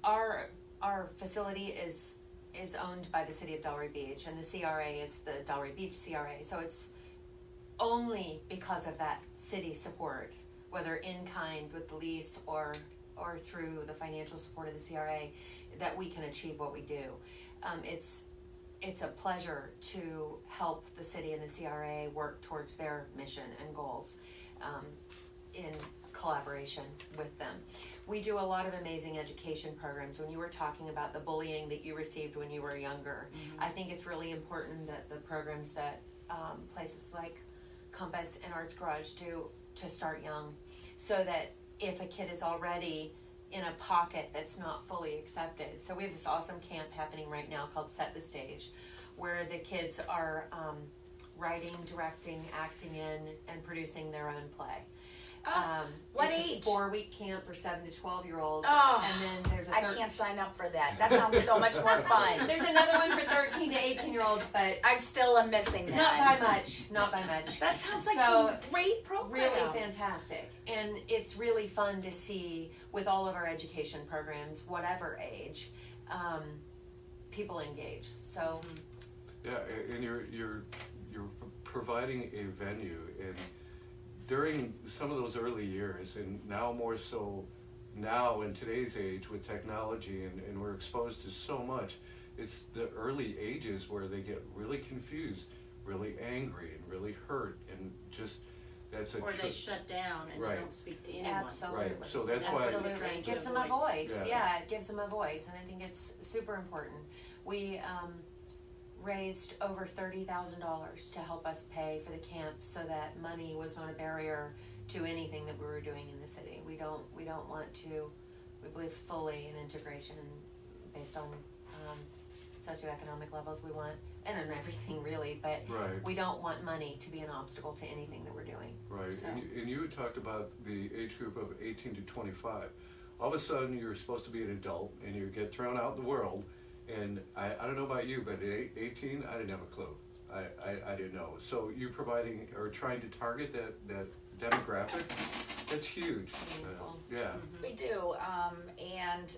Our facility is owned by the city of Delray Beach, and the CRA is the Delray Beach CRA. So it's only because of that city support, whether in kind with the lease or through the financial support of the CRA, that we can achieve what we do. It's a pleasure to help the city and the CRA work towards their mission and goals in collaboration with them. We do a lot of amazing education programs. When you were talking about the bullying that you received when you were younger, I think it's really important that the programs that places like Compass and Arts Garage do to start young, so that if a kid is already in a pocket that's not fully accepted. So we have this awesome camp happening right now called Set the Stage, where the kids are writing, directing, acting in, and producing their own play. What it's age? A 4-week camp for 7 to 12-year-olds. Oh, and then there's a I can't sign up for that. That sounds so much more fun. There's another one for 13 to 18-year-olds, but I'm still missing that. Not by much. That sounds like So, a great program. Really fantastic. And it's really fun to see with all of our education programs, whatever age, people engage. So Yeah, and you're providing a venue, and during some of those early years, and now more so now in today's age with technology, and we're exposed to so much, it's the early ages where they get really confused, really angry, and really hurt, and just that's a Or they shut down and Right. don't speak to anyone. absolutely. Right, so that's why- Absolutely. It gives them a voice. Yeah. Yeah, it gives them a voice, and I think it's super important. We raised over $30,000 to help us pay for the camp, so that money was not a barrier to anything that we were doing in the city. We don't want to. We believe fully in integration based on socioeconomic levels. We want, and on everything really, but Right. we don't want money to be an obstacle to anything that we're doing. Right, So. and you had talked about the age group of 18 to 25. All of a sudden, you're supposed to be an adult, and you get thrown out in the world. And I don't know about you, but at 18, I didn't have a clue. I didn't know. So you providing or trying to target that demographic, that's huge. Meaningful. Yeah. We do, and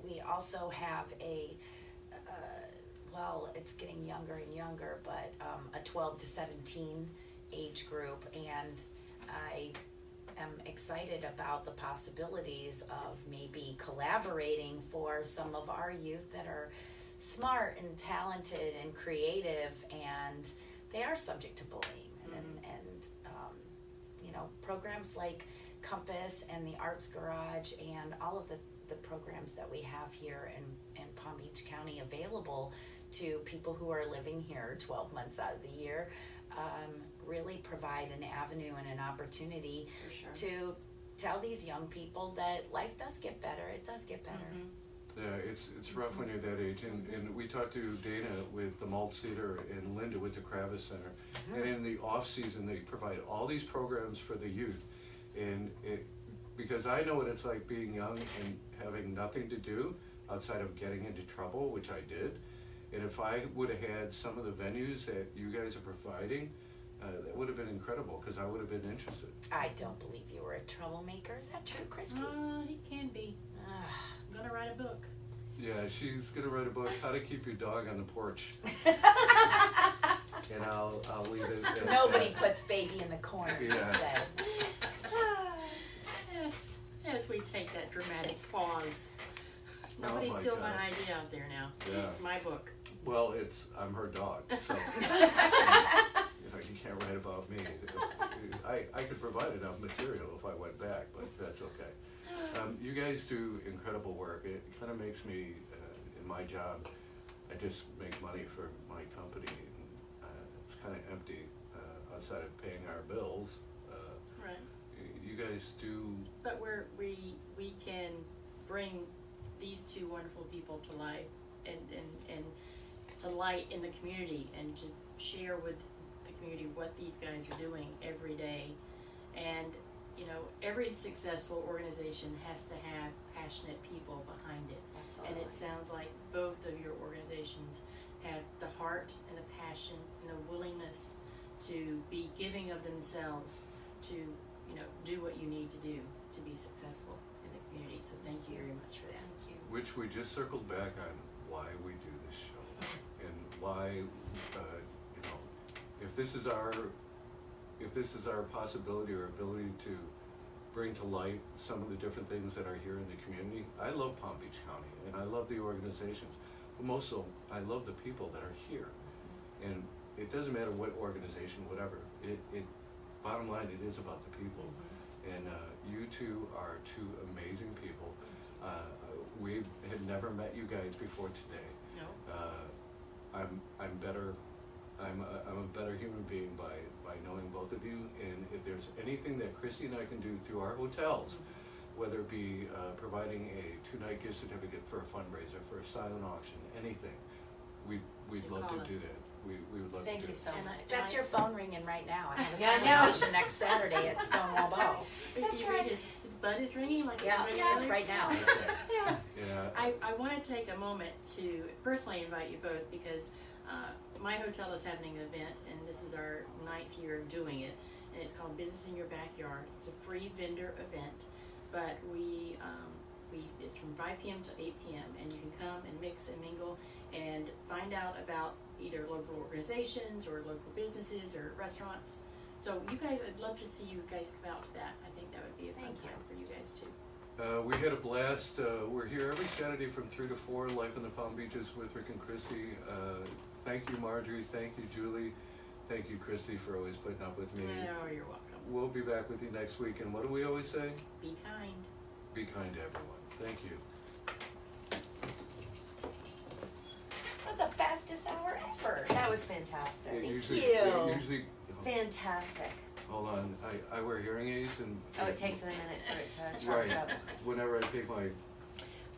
we also have well, it's getting younger and younger, but a 12 to 17 age group, and I am excited about the possibilities of maybe collaborating for some of our youth that are smart and talented and creative, and they are subject to bullying. And you know, programs like Compass and the Arts Garage and all of the programs that we have here in Palm Beach County available to people who are living here 12 months out of the year, really provide an avenue and an opportunity For sure. to tell these young people that life does get better. It does get better. Yeah, it's rough when you're that age, and we talked to Dana with the Malt Cedar and Linda with the Kravis Center, and in the off season they provide all these programs for the youth, and because I know what it's like being young and having nothing to do outside of getting into trouble, which I did, and if I would have had some of the venues that you guys are providing, that would have been incredible, because I would have been interested. I don't believe you were a troublemaker. Is that true, Christie? He can be. I'm gonna write a book. Yeah, she's gonna write a book, How to Keep Your Dog on the Porch, and I'll leave it at Nobody that. puts baby in the corner, she Yeah. said. Yes, as we take that dramatic pause. Oh Nobody's my stealing God. my idea out there now. Yeah. It's my book. Well, I'm her dog, so you can't write about me. I could provide enough material if I went back, but that's okay. You guys do incredible work. It kind of makes me, in my job, I just make money for my company. And, it's kind of empty outside of paying our bills. Right. You guys do. But we can bring these two wonderful people to life and to light in the community and to share with the community what these guys are doing every day. And you know, every successful organization has to have passionate people behind it. Absolutely. And it sounds like both of your organizations have the heart and the passion and the willingness to be giving of themselves to, you know, do what you need to do to be successful in the community. So thank you very much for that. Thank you. Which we just circled back on why we do this show and why, you know, if this is our possibility or ability to bring to light some of the different things that are here in the community. I love Palm Beach County and I love the organizations, but most of all, I love the people that are here. And it doesn't matter what organization, whatever. Bottom line, it is about the people. And you two are two amazing people. We had never met you guys before today. No. I'm a better human being by knowing both of you, and if there's anything that Christy and I can do through our hotels, whether it be providing a 2-night gift certificate for a fundraiser, for a silent auction, anything, we'd You love call to do us. that. We would love Thank to do you it. so And much. That's your phone ringing right now. I have a Yeah, I silent know. auction next Saturday at Stonewall Bow. That's You read his bud is ringing like Yeah, it was ringing it's earlier? right now. Yeah. Yeah. I want to take a moment to personally invite you both because my hotel is having an event and this is our 9th year of doing it, and it's called Business in Your Backyard. It's a free vendor event, but it's from 5 p.m. to 8 p.m. and you can come and mix and mingle and find out about either local organizations or local businesses or restaurants. So you guys, I'd love to see you guys come out to that. I think that would be a fun Thank you. time for you guys too. We had a blast. We're here every Saturday from 3 to 4, Life in the Palm Beaches with Rick and Christy. Thank you, Marjorie. Thank you, Julie. Thank you, Christy, for always putting up with me. Oh, you're welcome. We'll be back with you next week. And what do we always say? Be kind. Be kind to everyone. Thank you. That was the fastest hour ever. That was fantastic. It Thank usually, you. It usually, Fantastic. hold on. I wear hearing aids and. Oh, it takes a minute for it to charge Right. up. Whenever I take my.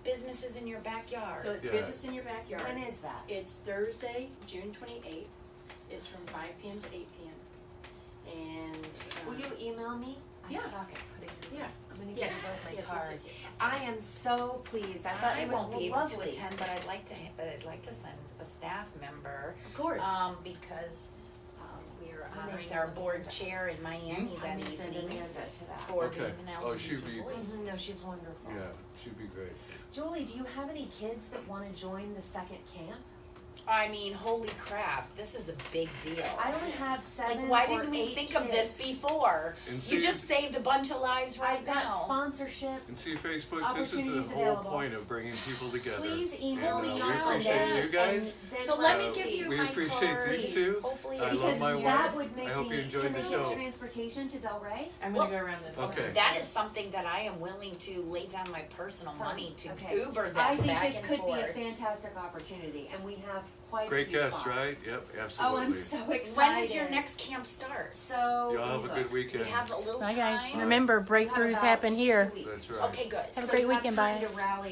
Businesses in your backyard. So it's Yeah. Business in Your Backyard. When is that? It's Thursday, June 28th. It's from 5 p.m. to 8 p.m. And Will you email me? I Yeah. suck at putting. Yeah. I'm gonna give Yes. you both my Yes, cards. yes. I am so pleased. I thought I it was won't be able lovely. to attend, but I'd like to send a staff member. Of course. Because we are I'm gonna honoring send our Amanda. board chair in Miami I'm that gonna send evening Amanda to that. for Okay. being an Oh, she'd be- LGBT voice. No, she's wonderful. Yeah, she'd be great. Julie, do you have any kids that want to join the second camp? I mean, holy crap, this is a big deal. I only have 7 Like, why or didn't we 8 think of this kids. before? And You see- just saved a bunch of lives right I've got now. sponsorship. And see, Facebook, this is the Opportunities whole available. point of bringing people together. Please email and, me we on appreciate this, you guys. and then So let me let's give see. you We my appreciate card. these two. Hopefully I it's love Because my easier. that wife. would make I hope me, you enjoyed can the they show. get transportation to Delray? I'm gonna go around this. Okay. That is something that I am willing to lay down my personal money to Okay. Uber that I think back this and could forth. be a fantastic opportunity, and we have quite Great a few guests, spots. right? Yep, Oh, absolutely. I'm so excited. When does your next camp start? So Y'all have a good We weekend. have a little Bye time. guys. Remember, We have breakthroughs about happen here. 2 weeks. That's right. Okay, good. Have a So great you weekend. time Bye. to rally